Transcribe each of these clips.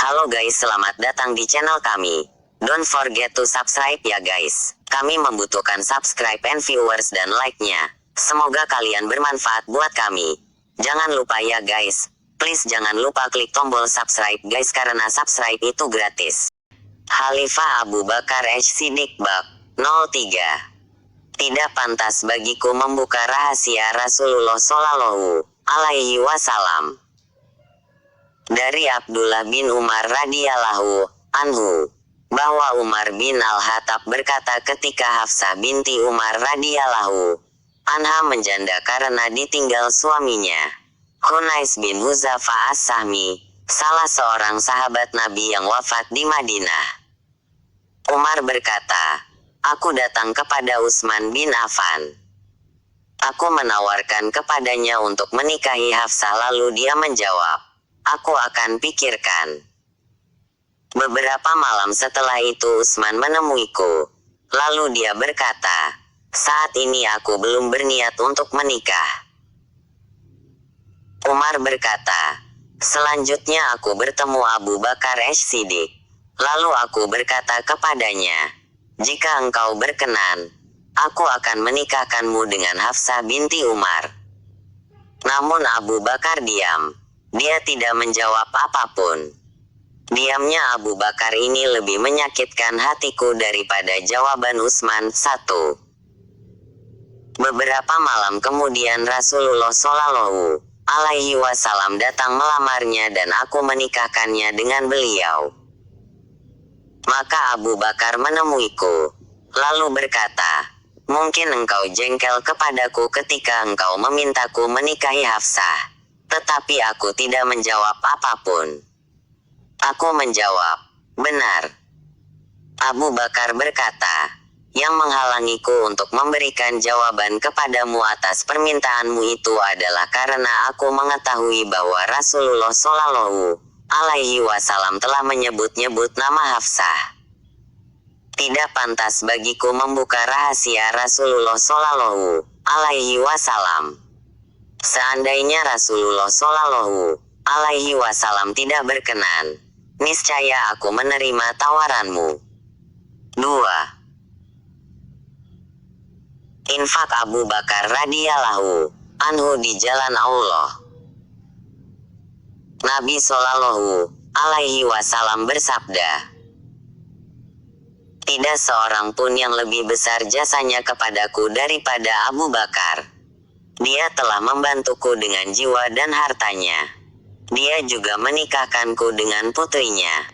Halo guys, selamat datang di channel kami. Don't forget to subscribe ya guys. Kami membutuhkan subscribe and viewers dan like-nya. Semoga kalian bermanfaat buat kami. Jangan lupa ya guys. Please jangan lupa klik tombol subscribe guys karena subscribe itu gratis. Khalifah Abu Bakar Siddiq Bab 03. Tidak pantas bagiku membuka rahasia Rasulullah Shallallahu alaihi wasallam. Dari Abdullah bin Umar radhiyallahu anhu, bahwa Umar bin Al-Khattab berkata ketika Hafsah binti Umar radhiyallahu anha menjanda karena ditinggal suaminya, Hunais bin Huzafa As-Sahmi, salah seorang sahabat Nabi yang wafat di Madinah. Umar berkata, aku datang kepada Utsman bin Affan. Aku menawarkan kepadanya untuk menikahi Hafsah, lalu dia menjawab, aku akan pikirkan. Beberapa malam setelah itu Utsman menemuiku. Lalu dia berkata, saat ini aku belum berniat untuk menikah. Umar berkata, selanjutnya aku bertemu Abu Bakar Siddiq. Lalu aku berkata kepadanya, jika engkau berkenan, aku akan menikahkanmu dengan Hafsah binti Umar. Namun Abu Bakar diam. Dia tidak menjawab apapun. Diamnya Abu Bakar ini lebih menyakitkan hatiku daripada jawaban Utsman. 1. Beberapa malam kemudian Rasulullah Shallallahu alaihi wasallam datang melamarnya dan aku menikahkannya dengan beliau. Maka Abu Bakar menemuiku, lalu berkata, mungkin engkau jengkel kepadaku ketika engkau memintaku menikahi Hafsah. Tetapi aku tidak menjawab apapun. Aku menjawab, benar. Abu Bakar berkata, yang menghalangiku untuk memberikan jawaban kepadamu atas permintaanmu itu adalah karena aku mengetahui bahwa Rasulullah Shallallahu alaihi wasallam telah menyebut-nyebut nama Hafsah. Tidak pantas bagiku membuka rahasia Rasulullah Shallallahu alaihi wasallam. Seandainya Rasulullah Shallallahu alaihi wasallam tidak berkenan, niscaya aku menerima tawaranmu. 2. Infak Abu Bakar radhiyallahu anhu di jalan Allah. Nabi Shallallahu alaihi wasallam bersabda, tidak seorang pun yang lebih besar jasanya kepadaku daripada Abu Bakar. Dia telah membantuku dengan jiwa dan hartanya. Dia juga menikahkanku dengan putrinya.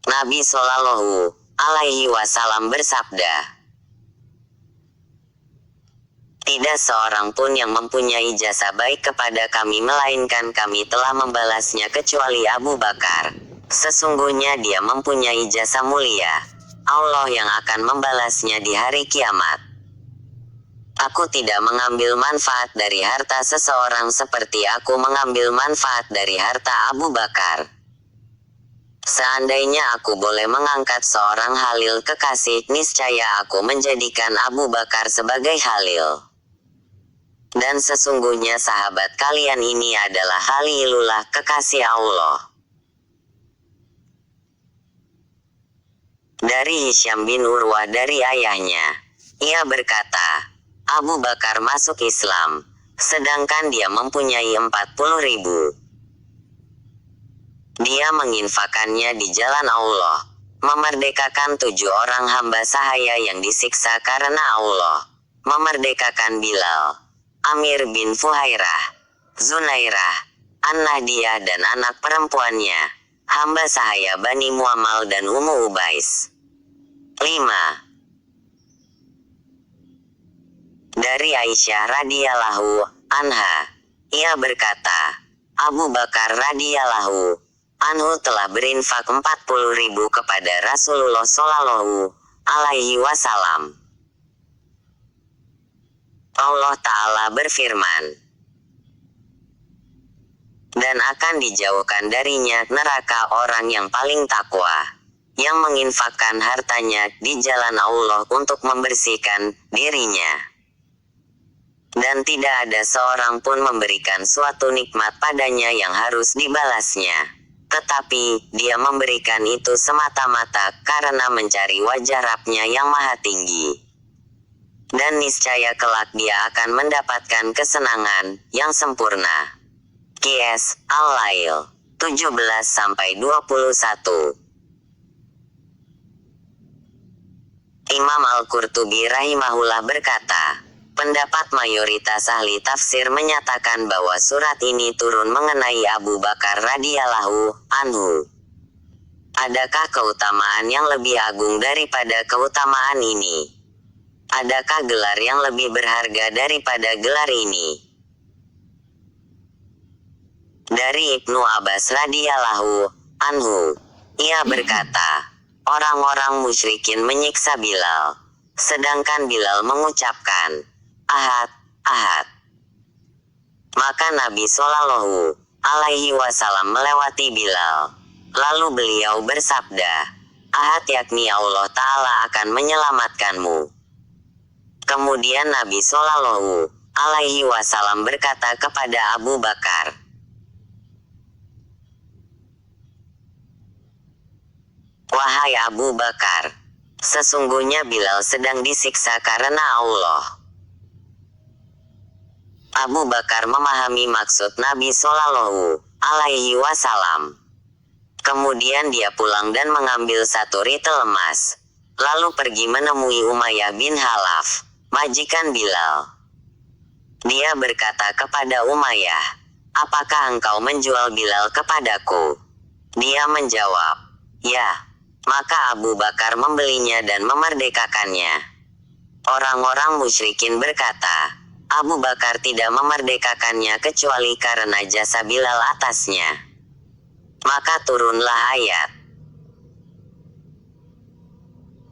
Nabi Shallallahu alaihi wasallam bersabda, tidak seorang pun yang mempunyai jasa baik kepada kami melainkan kami telah membalasnya kecuali Abu Bakar. Sesungguhnya dia mempunyai jasa mulia, Allah yang akan membalasnya di hari kiamat. Aku tidak mengambil manfaat dari harta seseorang seperti aku mengambil manfaat dari harta Abu Bakar. Seandainya aku boleh mengangkat seorang Khalil kekasih, niscaya aku menjadikan Abu Bakar sebagai Khalil. Dan sesungguhnya sahabat kalian ini adalah Khalilullah, kekasih Allah. Dari Hisham bin Urwah dari ayahnya, ia berkata, Abu Bakar masuk Islam, sedangkan dia mempunyai 40.000. Dia menginfakannya di jalan Allah, memerdekakan 7 orang hamba sahaya yang disiksa karena Allah, memerdekakan Bilal, Amir bin Fuhairah, Zunairah, An-Nahdiyah dan anak perempuannya, hamba sahaya Bani Muammal dan Ummu Ubais. 5. Dari Aisyah radhiyallahu anha, ia berkata, Abu Bakar radhiyallahu anhu telah berinfak 40.000 kepada Rasulullah Shallallahu alaihi wasallam. Allah Ta'ala berfirman, dan akan dijauhkan darinya neraka orang yang paling takwa, yang menginfakkan hartanya di jalan Allah untuk membersihkan dirinya. Dan tidak ada seorang pun memberikan suatu nikmat padanya yang harus dibalasnya. Tetapi, dia memberikan itu semata-mata karena mencari wajah Rabb-Nya yang maha tinggi. Dan niscaya kelak dia akan mendapatkan kesenangan yang sempurna. Qiyas Al-Lail 17-21. Imam Al-Qurtubi rahimahullah berkata, pendapat mayoritas ahli tafsir menyatakan bahwa surat ini turun mengenai Abu Bakar radhiyallahu anhu. Adakah keutamaan yang lebih agung daripada keutamaan ini? Adakah gelar yang lebih berharga daripada gelar ini? Dari Ibnu Abbas radhiyallahu anhu, ia berkata, orang-orang musyrikin menyiksa Bilal, sedangkan Bilal mengucapkan, Ahad, Ahad. Maka Nabi Shallallahu alaihi wasallam melewati Bilal, lalu beliau bersabda, Ahad yakni Allah Ta'ala akan menyelamatkanmu. Kemudian Nabi Shallallahu alaihi wasallam berkata kepada Abu Bakar, wahai Abu Bakar, sesungguhnya Bilal sedang disiksa karena Allah. Abu Bakar memahami maksud Nabi Shallallahu alaihi wasallam. Kemudian dia pulang dan mengambil satu ritel emas, lalu pergi menemui Umayyah bin Khalaf, majikan Bilal. Dia berkata kepada Umayyah, apakah engkau menjual Bilal kepadaku? Dia menjawab, ya. Maka Abu Bakar membelinya dan memerdekakannya. Orang-orang musyrikin berkata, Abu Bakar tidak memerdekakannya kecuali karena jasa Bilal atasnya. Maka turunlah ayat.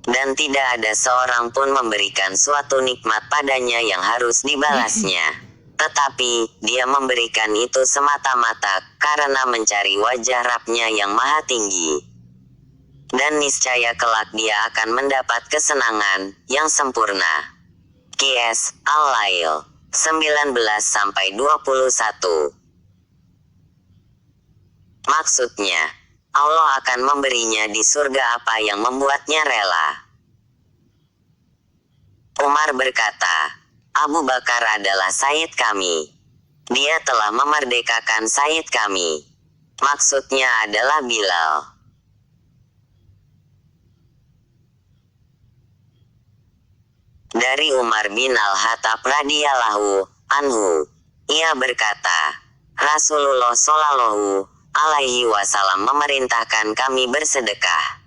Dan tidak ada seorang pun memberikan suatu nikmat padanya yang harus dibalasnya. Tetapi, dia memberikan itu semata-mata karena mencari wajah Rabb-Nya yang maha tinggi. Dan niscaya kelak dia akan mendapat kesenangan yang sempurna. Qiyas Al-Lail 19-21. Maksudnya, Allah akan memberinya di surga apa yang membuatnya rela. Umar berkata, Abu Bakar adalah Sayyid kami. Dia telah memerdekakan Sayyid kami. Maksudnya adalah Bilal. Dari Umar bin Al-Khattab radhiyallahu anhu, ia berkata, Rasulullah Shallallahu alaihi wasallam memerintahkan kami bersedekah.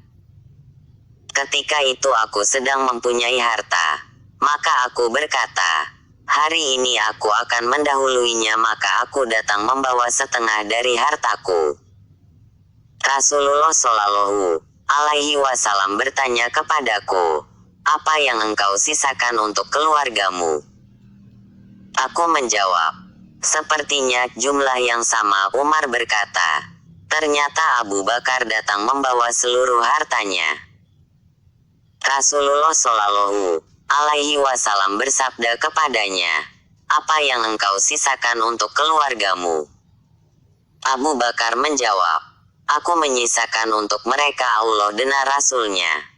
Ketika itu aku sedang mempunyai harta, maka aku berkata, hari ini aku akan mendahuluinya, maka aku datang membawa setengah dari hartaku. Rasulullah Shallallahu alaihi wasallam bertanya kepadaku, apa yang engkau sisakan untuk keluargamu? Aku menjawab, sepertinya jumlah yang sama. Umar berkata, ternyata Abu Bakar datang membawa seluruh hartanya. Rasulullah Shallallahu alaihi wasallam bersabda kepadanya, apa yang engkau sisakan untuk keluargamu? Abu Bakar menjawab, aku menyisakan untuk mereka Allah dan Rasul-Nya.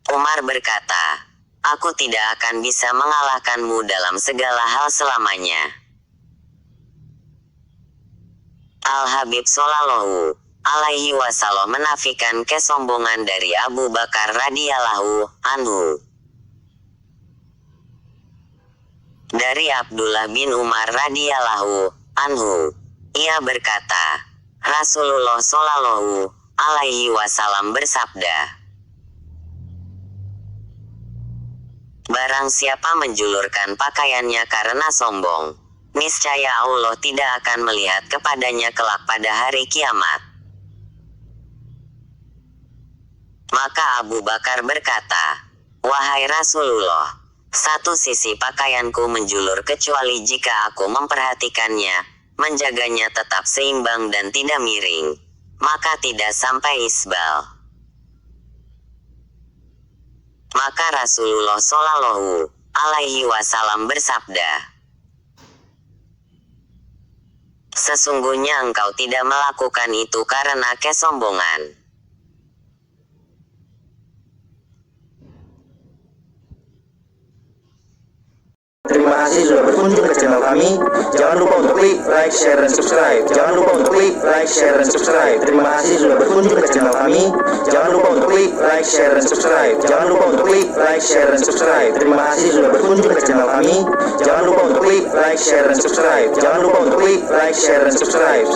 Umar berkata, aku tidak akan bisa mengalahkanmu dalam segala hal selamanya. Al-Habib Shallallahu alaihi wasallam menafikan kesombongan dari Abu Bakar radhiyallahu anhu. Dari Abdullah bin Umar radhiyallahu anhu, ia berkata, Rasulullah Shallallahu alaihi wasallam bersabda, barang siapa menjulurkan pakaiannya karena sombong, niscaya Allah tidak akan melihat kepadanya kelak pada hari kiamat. Maka Abu Bakar berkata, wahai Rasulullah, satu sisi pakaianku menjulur kecuali jika aku memperhatikannya, menjaganya tetap seimbang dan tidak miring, maka tidak sampai isbal. Maka Rasulullah Shallallahu alaihi wasallam bersabda, "Sesungguhnya engkau tidak melakukan itu karena kesombongan." Terima kasih sudah berkunjung ke channel kami. Jangan lupa untuk klik like, share, dan subscribe. Jangan lupa untuk klik like, share, dan subscribe. Terima kasih sudah berkunjung ke channel kami. Jangan lupa untuk klik like, share, dan subscribe. Jangan lupa untuk klik like, share, dan subscribe. Terima kasih sudah berkunjung ke channel kami. Jangan lupa untuk klik like, share, dan subscribe. Jangan lupa untuk klik like, share, dan subscribe.